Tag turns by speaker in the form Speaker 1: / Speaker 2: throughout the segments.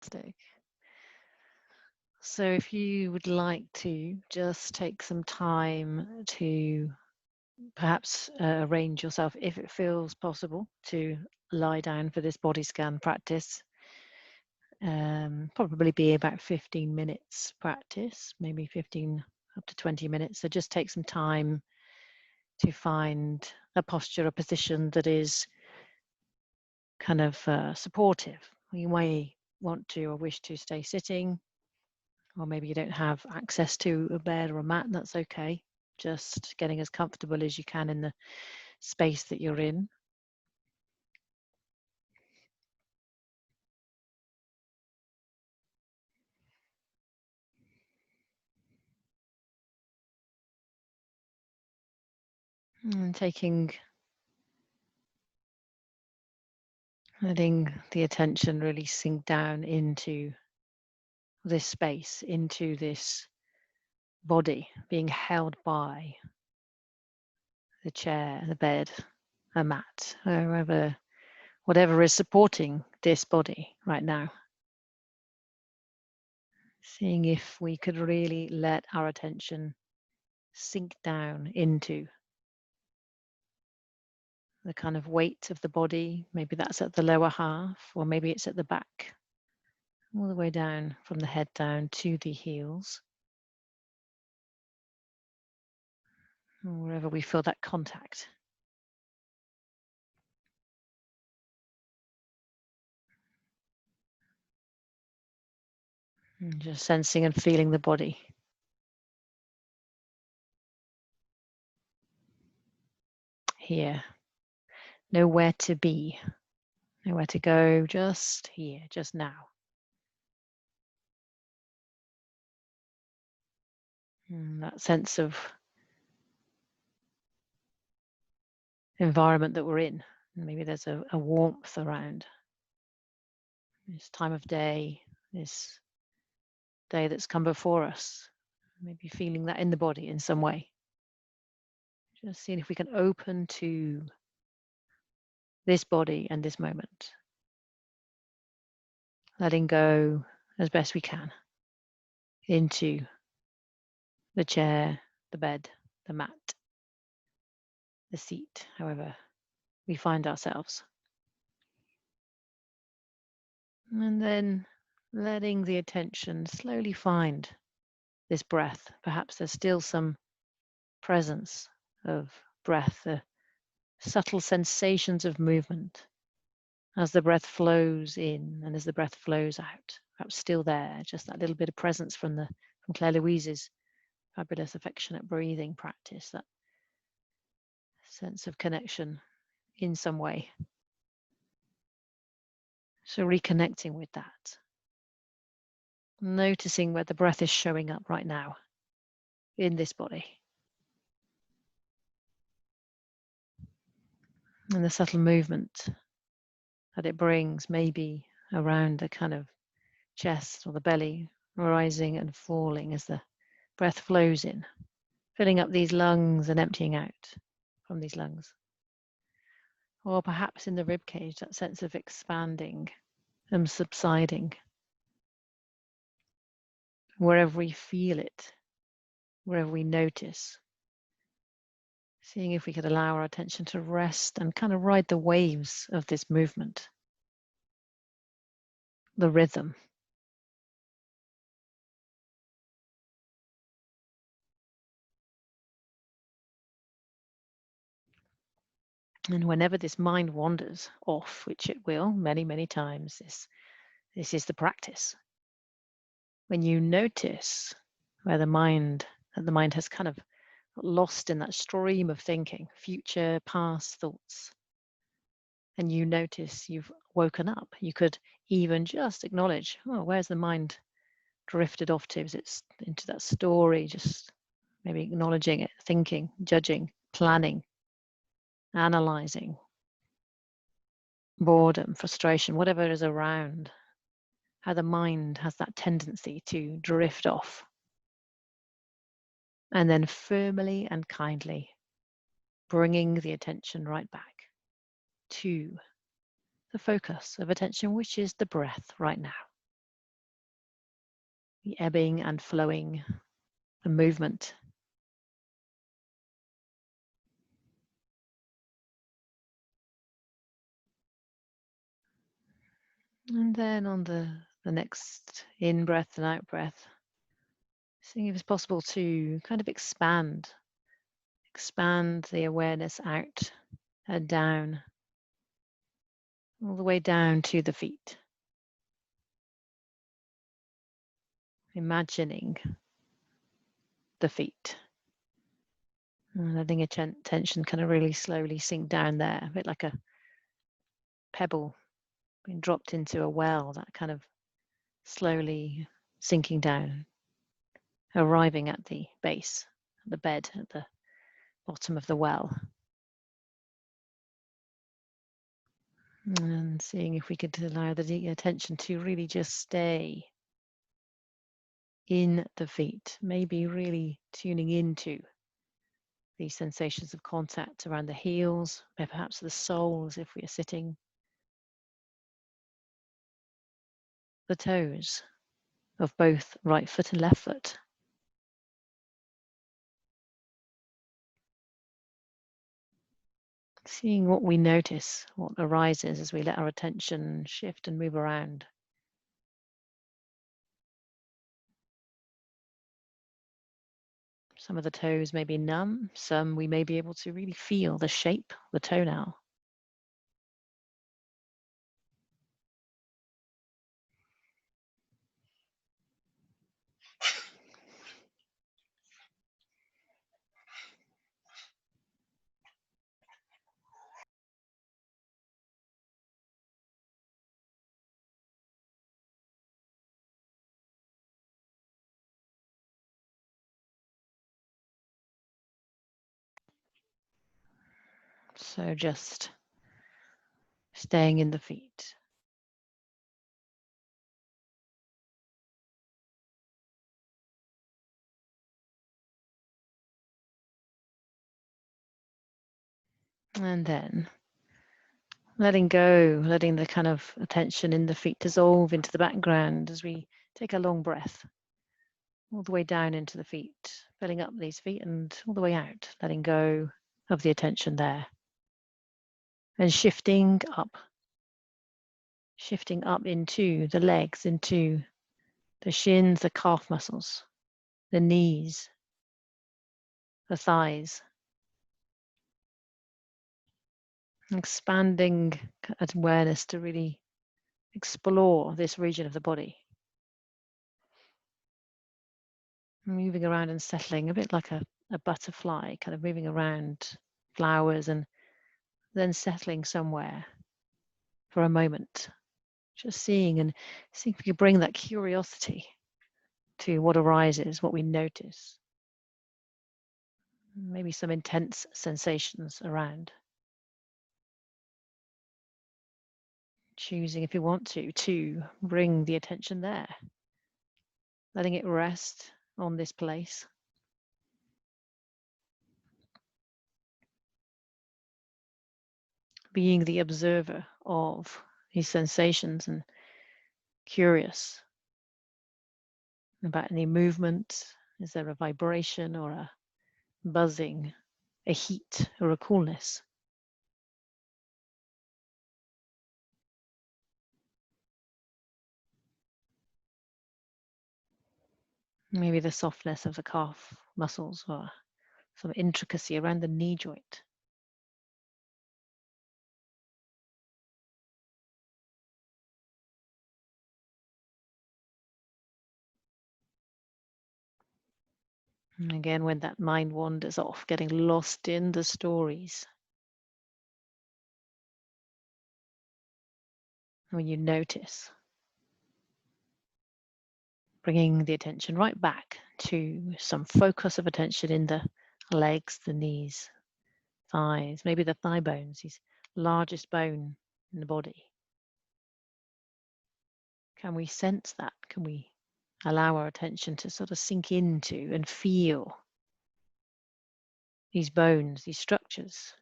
Speaker 1: Fantastic. So if you would like to just take some time to perhaps arrange yourself, if it feels possible, to lie down for this body scan practice. Probably be about 15 minutes practice, maybe 15 up to 20 minutes. So just take some time to find a posture, a position that is kind of supportive. You may want to or wish to stay sitting, or maybe you don't have access to a bed or a mat. That's okay. Just getting as comfortable as you can in the space that you're in. And letting the attention really sink down into this space, into this body being held by the chair, the bed, a mat, whatever is supporting this body right now. Seeing if we could really let our attention sink down into the kind of weight of the body. Maybe that's at the lower half, or maybe it's at the back, all the way down from the head down to the heels, wherever we feel that contact. And just sensing and feeling the body. Here. Nowhere to be, nowhere to go, just here, just now. And that sense of environment that we're in. Maybe there's a warmth around this time of day, this day that's come before us. Maybe feeling that in the body in some way. Just seeing if we can open to this body and this moment. Letting go as best we can into the chair, the bed, the mat, the seat, however we find ourselves. And then letting the attention slowly find this breath. Perhaps there's still some presence of breath, the subtle sensations of movement as the breath flows in and as the breath flows out. Perhaps still there, just that little bit of presence from Claire Louise's fabulous affectionate breathing practice, that sense of connection in some way. So reconnecting with that. Noticing where the breath is showing up right now in this body. And the subtle movement that it brings, maybe around the kind of chest or the belly, rising and falling as the breath flows in, filling up these lungs and emptying out from these lungs. Or perhaps in the rib cage, that sense of expanding and subsiding. Wherever we feel it, wherever we notice, seeing if we could allow our attention to rest and kind of ride the waves of this movement, the rhythm. And whenever this mind wanders off, which it will many, many times, this is the practice. When you notice where the mind has kind of lost in that stream of thinking, future, past thoughts, and you notice you've woken up, you could even just acknowledge, oh, where's the mind drifted off to? Is it into that story? Just maybe acknowledging it, thinking, judging, planning, analyzing, boredom, frustration, whatever is around, how the mind has that tendency to drift off. And then firmly and kindly bringing the attention right back to the focus of attention, which is the breath right now. the ebbing and flowing, the movement. And then on the next in-breath and out-breath, seeing if it's possible to kind of expand the awareness out and down, all the way down to the feet. Imagining the feet. And letting attention kind of really slowly sink down there, a bit like a pebble being dropped into a well, that kind of slowly sinking down, arriving at the base, the bed at the bottom of the well. And seeing if we could allow the attention to really just stay in the feet, maybe really tuning into these sensations of contact around the heels, perhaps the soles if we are sitting, the toes of both right foot and left foot. Seeing what we notice, what arises as we let our attention shift and move around. Some of the toes may be numb, some we may be able to really feel the shape, the toenail. So just staying in the feet. And then letting go, letting the kind of attention in the feet dissolve into the background as we take a long breath all the way down into the feet, filling up these feet and all the way out, letting go of the attention there. And shifting up into the legs, into the shins, the calf muscles, the knees, the thighs. Expanding awareness to really explore this region of the body. Moving around and settling, a bit like a butterfly, kind of moving around flowers and then settling somewhere for a moment. Just seeing if we can bring that curiosity to what arises, what we notice. Maybe some intense sensations around. Choosing, if you want to bring the attention there. Letting it rest on this place. Being the observer of these sensations and curious about any movement. Is there a vibration or a buzzing, a heat or a coolness? Maybe the softness of the calf muscles or some intricacy around the knee joint. And again, when that mind wanders off, getting lost in the stories. When you notice, bringing the attention right back to some focus of attention in the legs, the knees, thighs, maybe the thigh bones, his largest bone in the body. Can we sense that? Can we allow our attention to sort of sink into and feel these bones, these structures?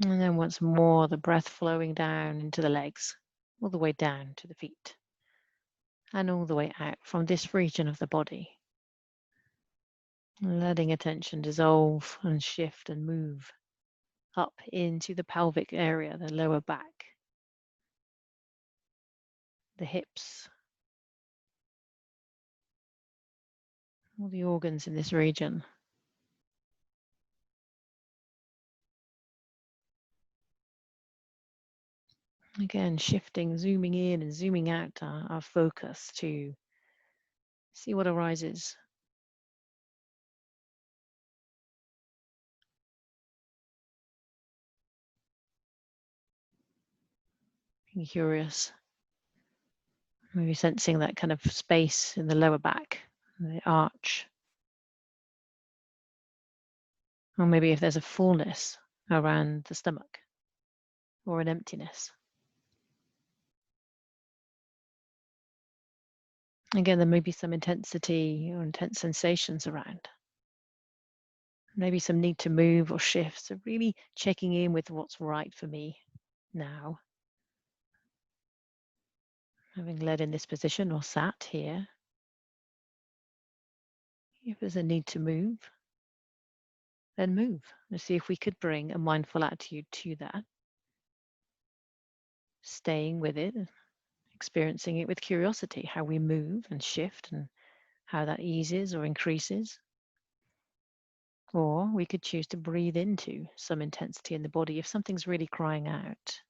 Speaker 1: And then once more, the breath flowing down into the legs, all the way down to the feet, and all the way out from this region of the body. Letting attention dissolve and shift and move up into the pelvic area, the lower back, the hips, all the organs in this region. Again, shifting, zooming in and zooming out our focus to see what arises. Being curious, maybe sensing that kind of space in the lower back, the arch. Or maybe if there's a fullness around the stomach or an emptiness. Again, there may be some intensity or intense sensations around. Maybe some need to move or shift. So really checking in with what's right for me now. Having led in this position or sat here. If there's a need to move, then move. Let's see if we could bring a mindful attitude to that. Staying with it, experiencing it with curiosity, how we move and shift and how that eases or increases. Or we could choose to breathe into some intensity in the body if something's really crying out.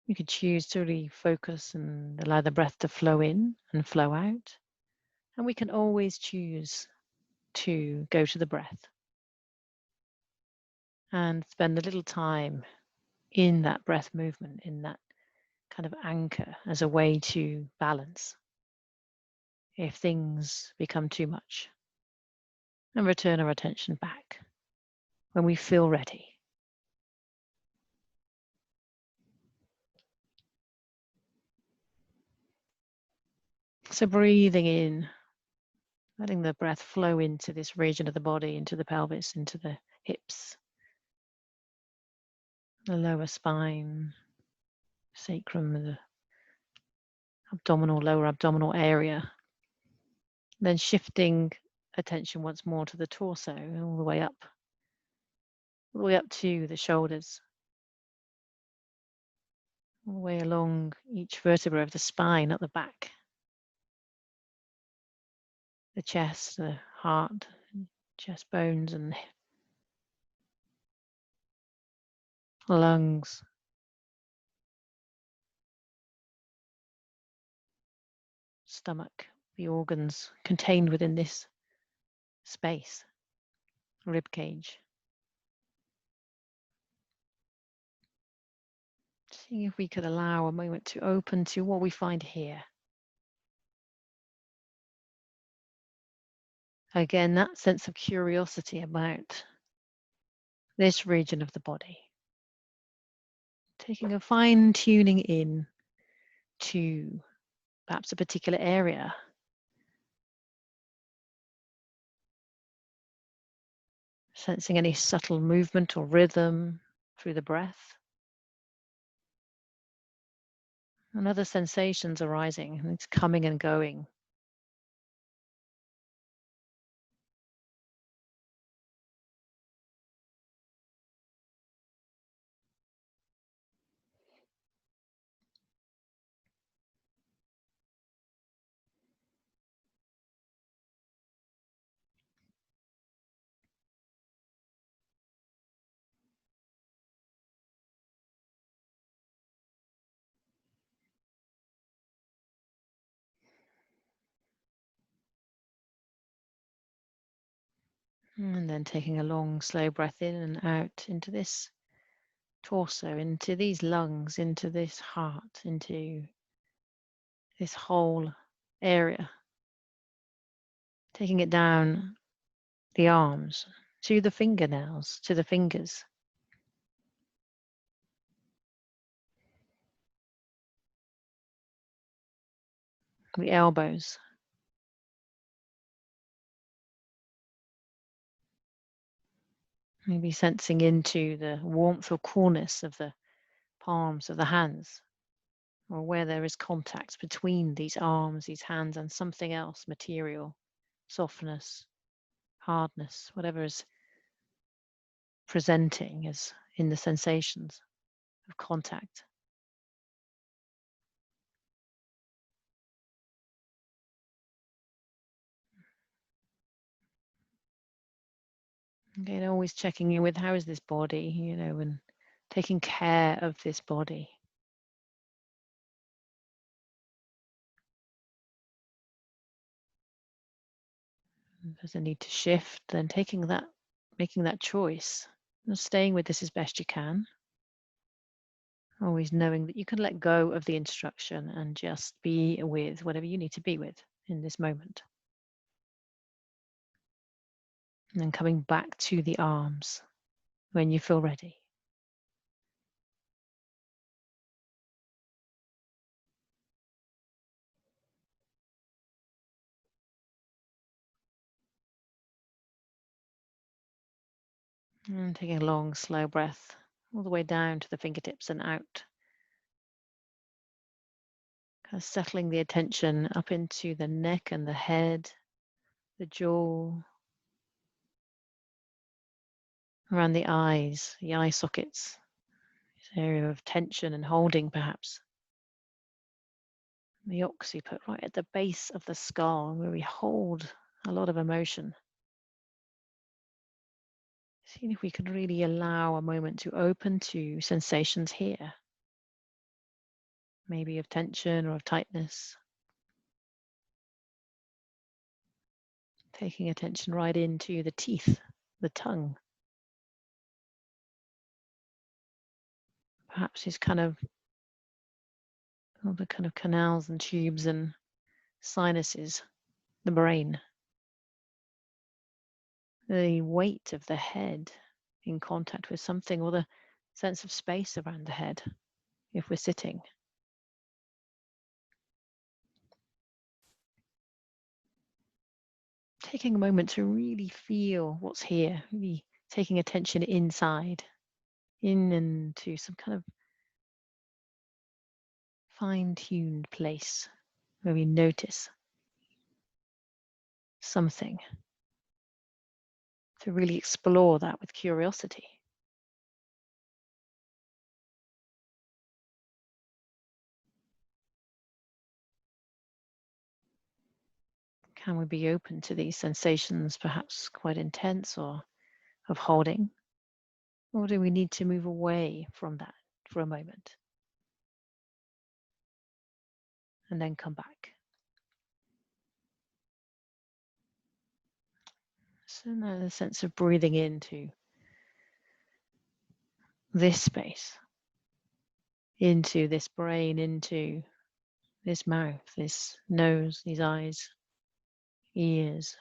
Speaker 1: You could choose to really focus and allow the breath to flow in and flow out. And we can always choose to go to the breath and spend a little time in that breath movement, in that kind of anchor as a way to balance if things become too much, and return our attention back when we feel ready. So breathing in, letting the breath flow into this region of the body, into the pelvis, into the hips, the lower spine, sacrum, the abdominal, lower abdominal area. Then shifting attention once more to the torso, all the way up to the shoulders, all the way along each vertebra of the spine, up the back, the chest, the heart, chest bones and lungs, stomach, the organs contained within this space, rib cage. Seeing if we could allow a moment to open to what we find here. Again, that sense of curiosity about this region of the body. Taking a fine tuning in to perhaps a particular area. Sensing any subtle movement or rhythm through the breath. And other sensations arising, and it's coming and going. And then taking a long, slow breath in and out into this torso, into these lungs, into this heart, into this whole area. Taking it down the arms, to the fingernails, to the fingers. The elbows. Maybe sensing into the warmth or coolness of the palms of the hands, or where there is contact between these arms, these hands, and something else, material, softness, hardness, whatever is presenting as in the sensations of contact. Again, always checking in with how is this body, and taking care of this body. If there's a need to shift, then making that choice, and staying with this as best you can. Always knowing that you can let go of the instruction and just be with whatever you need to be with in this moment. And then coming back to the arms when you feel ready. And taking a long, slow breath all the way down to the fingertips and out. Kind of settling the attention up into the neck and the head, the jaw, around the eyes, the eye sockets, this area of tension and holding perhaps. The occiput right at the base of the skull where we hold a lot of emotion. Seeing if we could really allow a moment to open to sensations here, maybe of tension or of tightness. Taking attention right into the teeth, the tongue. Perhaps these all the kind of canals and tubes and sinuses, the brain. The weight of the head in contact with something, or the sense of space around the head if we're sitting. Taking a moment to really feel what's here, really taking attention inside, in and to some kind of fine-tuned place where we notice something, to really explore that with curiosity. Can we be open to these sensations, perhaps quite intense or of holding? Or do we need to move away from that for a moment and then come back? So now the sense of breathing into this space, into this brain, into this mouth, this nose, these eyes, ears.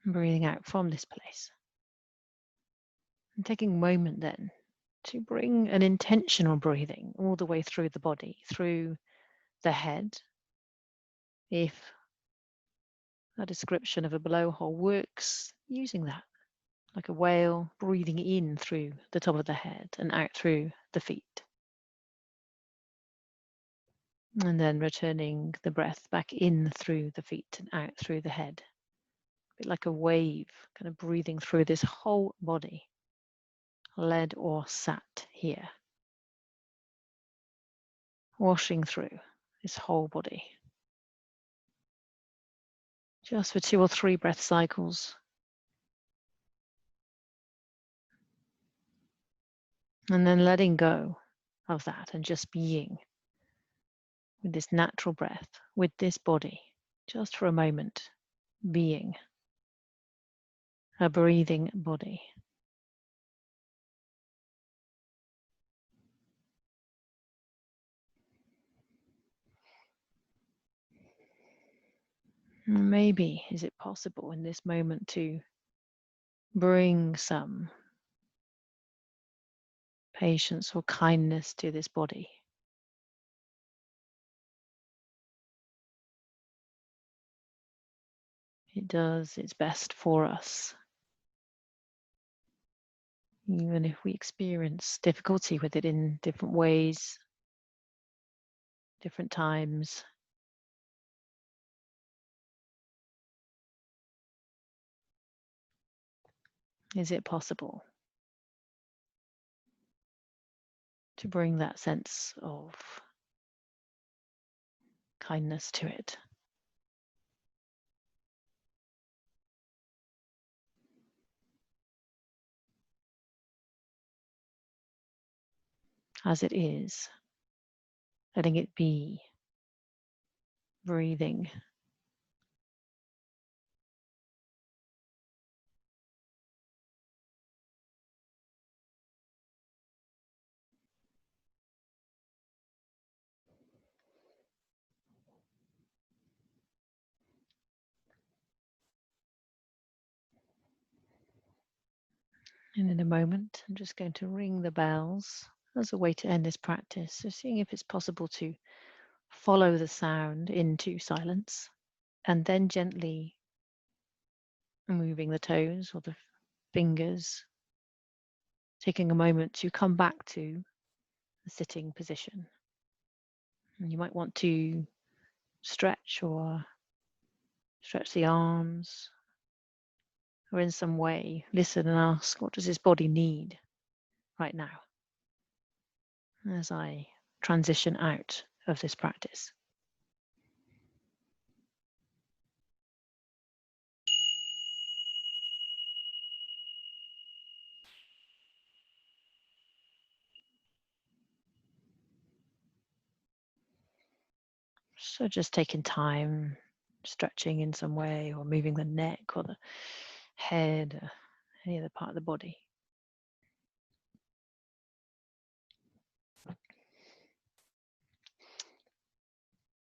Speaker 1: Breathing out from this place. And taking a moment then to bring an intentional breathing all the way through the body, through the head. If a description of a blowhole works, using that, like a whale breathing in through the top of the head and out through the feet. And then returning the breath back in through the feet and out through the head. A bit like a wave, kind of breathing through this whole body, led or sat here. Washing through this whole body. Just for 2 or 3 breath cycles. And then letting go of that and just being with this natural breath, with this body, just for a moment, being a breathing body. Maybe is it possible in this moment to bring some patience or kindness to this body? it does its best for us. Even if we experience difficulty with it in different ways, different times. Is it possible to bring that sense of kindness to it? As it is, letting it be, breathing. And in a moment, I'm just going to ring the bells as a way to end this practice. So seeing if it's possible to follow the sound into silence and then gently moving the toes or the fingers, taking a moment to come back to the sitting position. And you might want to stretch the arms, or in some way listen and ask, what does this body need right now as I transition out of this practice? So just taking time, stretching in some way, or moving the neck or the head, or any other part of the body.